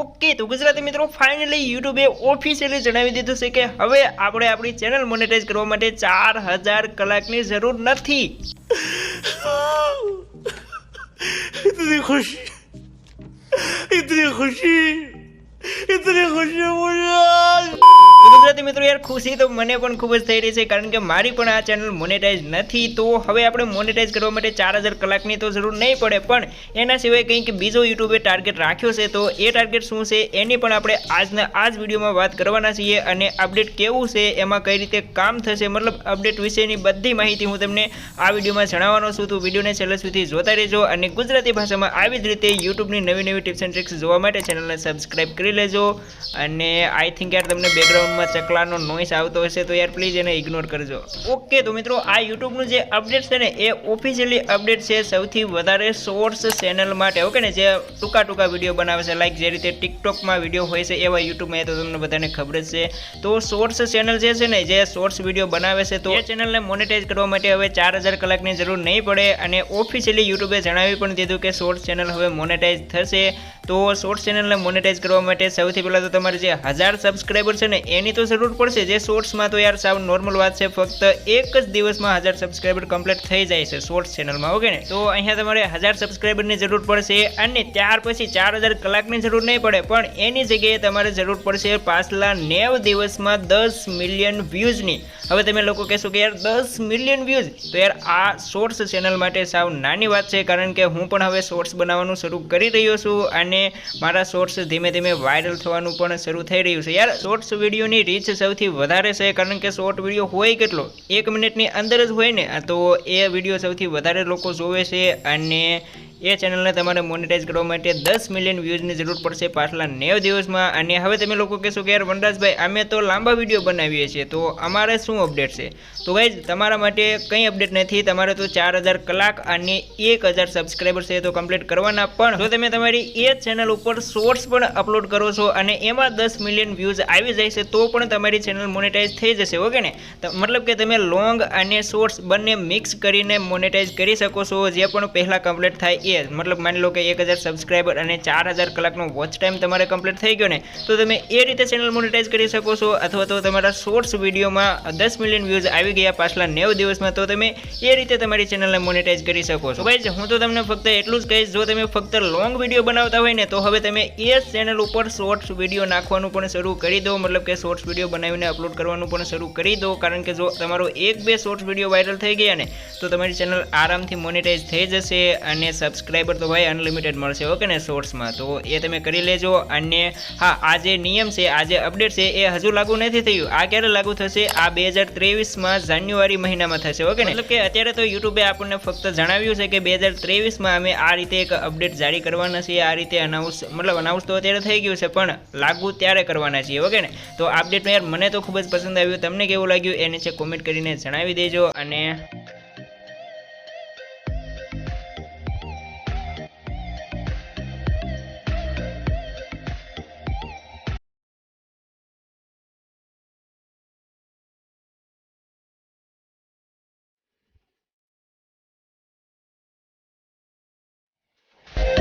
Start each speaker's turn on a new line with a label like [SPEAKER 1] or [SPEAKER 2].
[SPEAKER 1] Okay તો ગુજરાતી મિત્રો finally યુટ્યુબે officially જણાવી દીધું છે કે હવે આપણે આપણી ચેનલ મોનેટાઈઝ કરવા માટે 4000 કલાકની જરૂર નથી।
[SPEAKER 2] इतनी खुशी मुझे।
[SPEAKER 1] તો ગુજરાતી મિત્રો યાર ખુશી તો મને પણ ખૂબ જ થઈ રહી છે, કારણ કે મારી પણ આ ચેનલ મોનેટાઈઝ નથી। તો હવે આપણે મોનેટાઈઝ કરવા માટે 4000 કલાકની તો જરૂર નહીં પડે, પણ એના સિવાય કંઈક બીજો યુટ્યુબે ટાર્ગેટ રાખ્યો છે। તો એ ટાર્ગેટ શું છે એની પણ આપણે આ જ વિડીયોમાં વાત કરવાના છીએ, અને અપડેટ કેવું છે, એમાં કઈ રીતે કામ થશે, મતલબ અપડેટ વિશેની બધી માહિતી હું તમને આ વિડીયોમાં જણાવવાનો છું। તો વિડીયોને છેલ્લે સુધી જોતા રહેજો, અને ગુજરાતી ભાષામાં આવી જ રીતે યુટ્યુબની નવી ટિપ્સ એન્ડ ટ્રિક્સ જોવા માટે ચેનલને સબસ્ક્રાઈબ કરી લેજો। અને આઈ થિંક યાર તમને બેકગ્રાઉન્ડમાં ચકલાનો નોઈસ આવતો હશે તો યાર પ્લીઝ એને ઇગ્નોર કરજો। ઓકે તો મિત્રો આ યુટ્યુબનું જે અપડેટ છે ને એ ઓફિશિયલી અપડેટ છે સૌથી વધારે શોર્ટ્સ ચેનલ માટે। ઓકે ને, જે ટૂંકા વિડીયો બનાવે છે, લાઈક જે રીતે ટિકટોકમાં વિડીયો હોય છે એવા યુટ્યુબમાં તો તમને બધાને ખબર જ છે। તો શોર્ટ્સ ચેનલ જે છે ને, જે શોર્ટ્સ વિડીયો બનાવે છે, તો એ ચેનલને મોનેટાઈઝ કરવા માટે હવે 4000 કલાકની જરૂર નહીં પડે, અને ઓફિશિયલી યુટ્યુબે જણાવી પણ દીધું કે શોર્ટ્સ ચેનલ હવે મોનેટાઈઝ થશે। તો શોર્ટ્સ ચેનલને મોનેટાઈઝ કરવા માટે સૌથી પહેલાં તો તમારે જે 1000 સબસ્ક્રાઈબર છે ને એની તો જરૂર પડશે। જે શોર્ટ્સમાં તો યાર સાવ નોર્મલ વાત છે, ફક્ત એક જ દિવસમાં 1000 સબસ્ક્રાઈબર કમ્પ્લીટ થઈ જાય છે શોર્ટ્સ ચેનલમાં। ઓકે ને, તો અહીંયા તમારે 1000 સબસ્ક્રાઈબરની જરૂર પડશે, અને ત્યાર પછી 4000 કલાકની જરૂર નહીં પડે, પણ એની જગ્યાએ તમારે જરૂર પડશે પાછલા 90 દિવસમાં 10 મિલિયન વ્યૂઝની। હવે તમે લોકો કહેશો કે યાર 10 મિલિયન વ્યૂઝ, તો યાર આ શોર્ટ્સ ચેનલ માટે સાવ નાની વાત છે, કારણ કે હું પણ હવે શોર્ટ્સ બનાવવાનું શરૂ કરી રહ્યો છું, અને મારા શોર્ટ્સ ધીમે ધીમે વાયરલ થવાનું પણ શરૂ થઈ રહ્યું છે। યાર શોર્ટ્સ વિડીયોની રીચ સૌથી વધારે છે, કારણ કે શોર્ટ વિડીયો હોય કેટલો, 1 મિનિટની અંદર જ હોય ને, તો એ વિડીયો સૌથી વધારે લોકો જોવે છે, અને એ ચેનલને તમારે મોનેટાઈઝ કરવા માટે 10 મિલિયન વ્યૂઝની જરૂર પડશે પાછલા 90 દિવસમાં। અને હવે તમે લોકો કહેશો કે યાર વનરાજભાઈ અમે તો લાંબા વિડીયો બનાવીએ છીએ, તો અમારે શું અપડેટ છે? તો ગાઈઝ તમારા માટે કંઈ અપડેટ નથી, તમારે તો 4000 કલાક અને 1000 સબસ્ક્રાઈબર છે તો કમ્પ્લીટ કરવાના। પણ જો તમે તમારી એ ચેનલ ઉપર શોર્ટ્સ પણ અપલોડ કરો છો અને એમાં 10 મિલિયન વ્યૂઝ આવી જાય છે, તો પણ તમારી ચેનલ મોનેટાઈઝ થઈ જશે। ઓકે ને, મતલબ કે તમે લોંગ અને શોર્ટ્સ બંને મિક્સ કરીને મોનેટાઈઝ કરી શકો છો, જે પણ પહેલાં કમ્પ્લીટ થાય। મતલબ માની લો કે 1000 સબસ્ક્રાઈબર અને 4000 કલાકનો વોચ ટાઈમ તમારે કમ્પ્લીટ થઈ ગયો ને, તો તમે એ રીતે ચેનલ મોનેટાઈઝ કરી શકો છો। અથવા તો તમારા શોર્ટ્સ વિડીયોમાં 10 મિલિયન વ્યૂઝ આવી ગયા પાછલા 90 દિવસમાં, તો તમે એ રીતે તમારી ચેનલને મોનેટાઈઝ કરી શકો છો। ભાઈ હું તો તમને ફક્ત એટલું જ કહીશ, જો તમે ફક્ત લોંગ વિડીયો બનાવતા હોય ને, તો હવે તમે એ ચેનલ ઉપર શોર્ટ્સ વિડીયો નાખવાનું પણ શરૂ કરી દો, મતલબ કે શોર્ટ્સ વિડીયો બનાવીને અપલોડ કરવાનું પણ શરૂ કરી દો, કારણ કે જો તમારો 1-2 શોર્ટ્સ વિડીયો વાયરલ થઈ ગયા ને, તો તમારી ચેનલ આરામથી મોનેટાઈઝ થઈ જશે, અને સબસ્ક્રાઈબર તો ભાઈ અનલિમિટેડ મળશે। ઓકે ને, શોર્ટ્સમાં તો એ તમે કરી લેજો। અને હા, આ જે નિયમ છે, આ જે અપડેટ છે એ હજુ લાગુ નથી થયું। આ ક્યારે લાગુ થશે? આ 2023માં જાન્યુઆરી મહિનામાં થશે। ઓકે ને, મતલબ કે અત્યારે તો યુટ્યુબે આપણને ફક્ત જણાવ્યું છે કે 2023માં અમે આ રીતે એક અપડેટ જારી કરવાના છીએ, આ રીતે અનાઉન્સ તો અત્યારે થઈ ગયું છે, પણ લાગુ ત્યારે કરવાના છીએ। ઓકે ને, તો અપડેટમાં યાર મને તો ખૂબ જ પસંદ આવ્યું, તમને કેવું લાગ્યું એ નીચે કોમેન્ટ કરીને જણાવી દેજો। અને